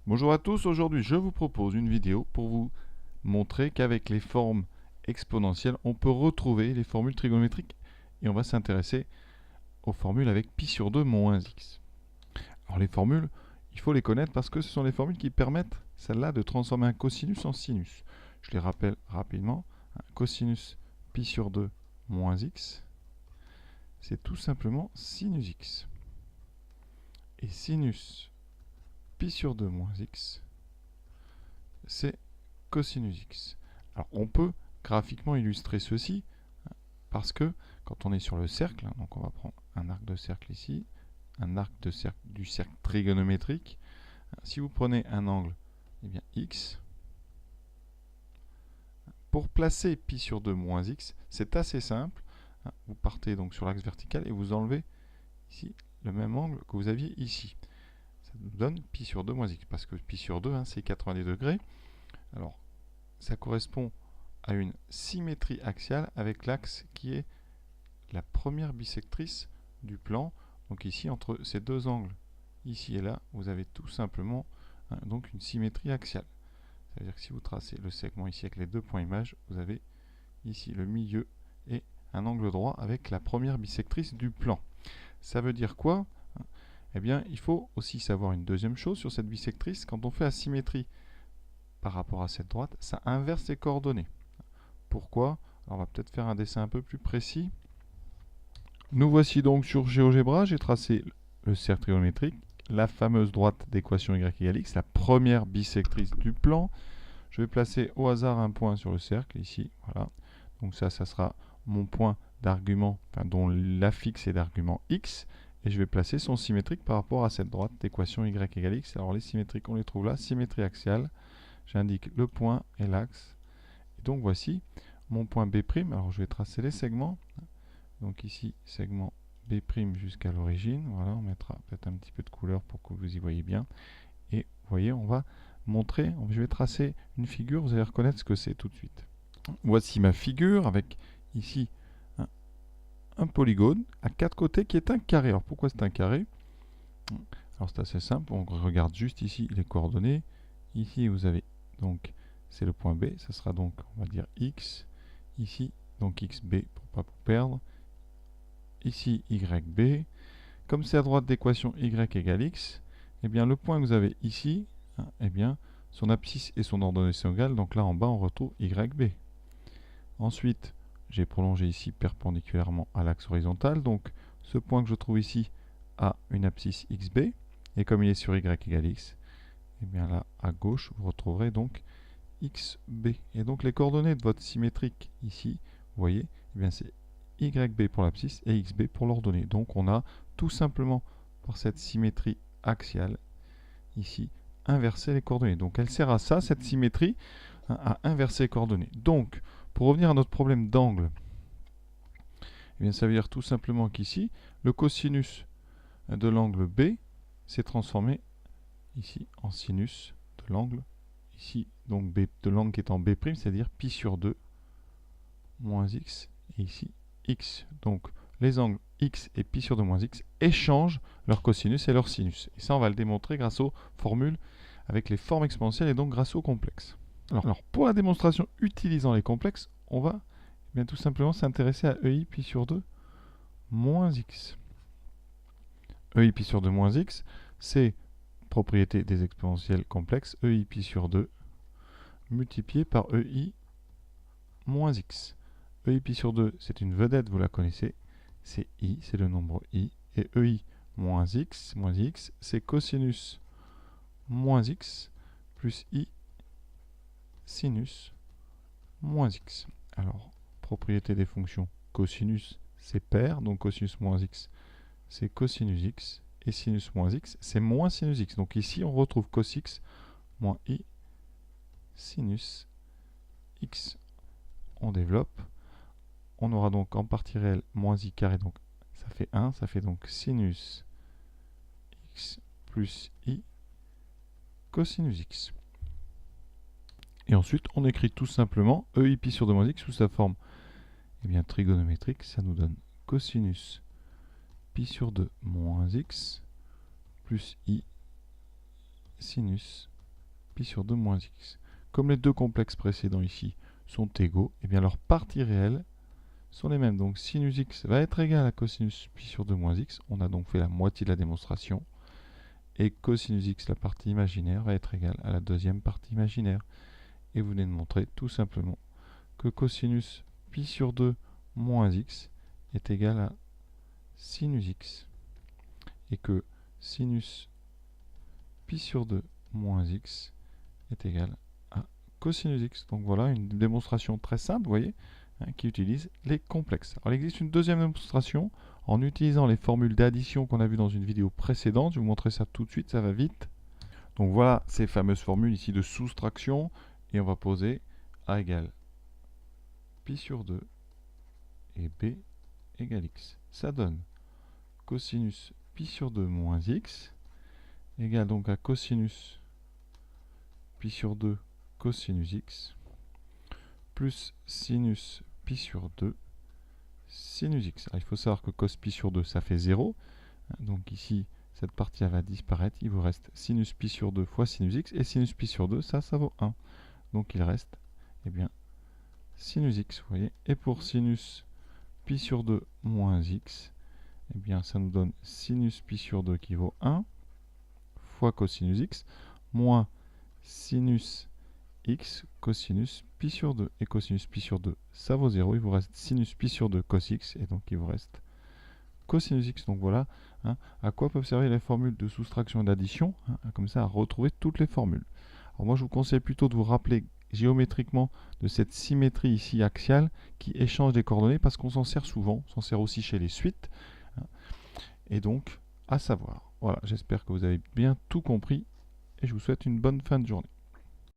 Bonjour à tous, aujourd'hui je vous propose une vidéo pour vous montrer qu'avec les formes exponentielles, on peut retrouver les formules trigonométriques et on va s'intéresser aux formules avec pi sur 2 moins x. Alors les formules, il faut les connaître parce que ce sont les formules qui permettent, celle-là, de transformer un cosinus en sinus. Je les rappelle rapidement. Un cosinus pi sur 2 moins x, c'est tout simplement sinus x. Et sinus pi sur 2 moins x, c'est cosinus x. Alors on peut graphiquement illustrer ceci parce que quand on est sur le cercle, donc on va prendre un arc de cercle ici, un arc de cercle du cercle trigonométrique. Si vous prenez un angle, eh bien x, pour placer pi sur 2 moins x, c'est assez simple. Vous partez donc sur l'axe vertical et vous enlevez ici le même angle que vous aviez ici. Ça nous donne pi sur 2 moins x, parce que pi sur 2, c'est 90 degrés. Alors, ça correspond à une symétrie axiale avec l'axe qui est la première bisectrice du plan. Donc ici, entre ces deux angles, ici et là, vous avez tout simplement donc une symétrie axiale. Ça veut dire que si vous tracez le segment ici avec les deux points images, vous avez ici le milieu et un angle droit avec la première bisectrice du plan. Ça veut dire quoi? Eh bien, il faut aussi savoir une deuxième chose sur cette bisectrice. Quand on fait asymétrie par rapport à cette droite, ça inverse les coordonnées. Pourquoi? Alors, on va peut-être faire un dessin un peu plus précis. Nous voici donc sur GeoGebra. J'ai tracé le cercle trigonométrique, la fameuse droite d'équation y égale x, la première bisectrice du plan. Je vais placer au hasard un point sur le cercle, ici. Voilà. Donc ça sera mon point d'argument, dont l'affixe est d'argument x. Et je vais placer son symétrique par rapport à cette droite d'équation y égale x. Alors les symétriques, on les trouve là. Symétrie axiale. J'indique le point et l'axe. Et donc voici mon point B'. Alors je vais tracer les segments. Donc ici, segment B' jusqu'à l'origine. Voilà, on mettra peut-être un petit peu de couleur pour que vous y voyez bien. Et vous voyez, on va montrer, je vais tracer une figure, vous allez reconnaître ce que c'est tout de suite. Voici ma figure avec ici un polygone à quatre côtés qui est un carré. Alors pourquoi c'est un carré? Alors c'est assez simple, on regarde juste ici les coordonnées. Ici vous avez donc, c'est le point B, ça sera donc, on va dire x. Ici, donc xb pour ne pas vous perdre. Ici yb. Comme c'est à droite d'équation y égale x, eh bien le point que vous avez ici, eh bien son abscisse et son ordonnée sont égales, donc là en bas on retrouve yb. Ensuite, j'ai prolongé ici perpendiculairement à l'axe horizontal, donc ce point que je trouve ici a une abscisse xb, et comme il est sur y égale x, eh bien là à gauche vous retrouverez donc xb. Et donc les coordonnées de votre symétrique ici, vous voyez, eh bien c'est yb pour l'abscisse et xb pour l'ordonnée. Donc on a tout simplement, par cette symétrie axiale, ici, inverser les coordonnées. Donc elle sert à ça, cette symétrie, à inverser les coordonnées. Donc, pour revenir à notre problème d'angle, eh bien, ça veut dire tout simplement qu'ici, le cosinus de l'angle B s'est transformé ici en sinus de l'angle ici, donc B, de l'angle qui est en B', c'est-à-dire pi sur 2 moins x, et ici x. Donc les angles x et pi sur 2 moins x échangent leur cosinus et leur sinus. Et ça, on va le démontrer grâce aux formules avec les formes exponentielles et donc grâce aux complexes. Alors pour la démonstration utilisant les complexes, on va bien tout simplement s'intéresser à EI pi sur 2 moins x. EI pi sur 2 moins x, c'est propriété des exponentielles complexes, EI pi sur 2 multiplié par EI moins x. EI pi sur 2, c'est une vedette, vous la connaissez, c'est i, c'est le nombre i, et EI moins x, c'est cosinus moins x plus i sinus moins x. Alors, propriété des fonctions, cosinus c'est pair, donc cosinus moins x c'est cosinus x, et sinus moins x c'est moins sinus x. Donc ici on retrouve cos x moins i sinus x. On développe. On aura donc en partie réelle moins i carré, donc ça fait 1, ça fait donc sinus x plus i cosinus x. Et ensuite, on écrit tout simplement EI pi sur 2 moins x sous sa forme trigonométrique. Ça nous donne cosinus pi sur 2 moins x plus i sinus pi sur 2 moins x. Comme les deux complexes précédents ici sont égaux, et bien leurs parties réelles sont les mêmes. Donc sinus x va être égal à cosinus pi sur 2 moins x. On a donc fait la moitié de la démonstration. Et cosinus x, la partie imaginaire, va être égale à la deuxième partie imaginaire. Et vous venez de montrer tout simplement que cosinus pi sur 2 moins x est égal à sinus x. Et que sinus pi sur 2 moins x est égal à cosinus x. Donc voilà une démonstration très simple, vous voyez, qui utilise les complexes. Alors il existe une deuxième démonstration en utilisant les formules d'addition qu'on a vues dans une vidéo précédente. Je vais vous montrer ça tout de suite, ça va vite. Donc voilà ces fameuses formules ici de soustraction. Et on va poser a égale pi sur 2 et b égale x. Ça donne cosinus pi sur 2 moins x égale donc à cosinus pi sur 2 cosinus x plus sinus pi sur 2 sinus x. Alors, il faut savoir que cos pi sur 2 ça fait 0. Donc ici cette partie va disparaître. Il vous reste sinus pi sur 2 fois sinus x. Et sinus pi sur 2 ça vaut 1. Donc il reste eh bien, sinus x, vous voyez. Et pour sinus pi sur 2 moins x, eh bien, ça nous donne sinus pi sur 2 qui vaut 1 fois cosinus x, moins sinus x cosinus pi sur 2. Et cosinus pi sur 2, ça vaut 0. Il vous reste sinus pi sur 2 cos x, et donc il vous reste cosinus x. Donc voilà à quoi peuvent servir les formules de soustraction et d'addition, comme ça à retrouver toutes les formules. Alors moi je vous conseille plutôt de vous rappeler géométriquement de cette symétrie ici axiale qui échange des coordonnées parce qu'on s'en sert souvent, on s'en sert aussi chez les suites. Et donc à savoir. Voilà, j'espère que vous avez bien tout compris et je vous souhaite une bonne fin de journée.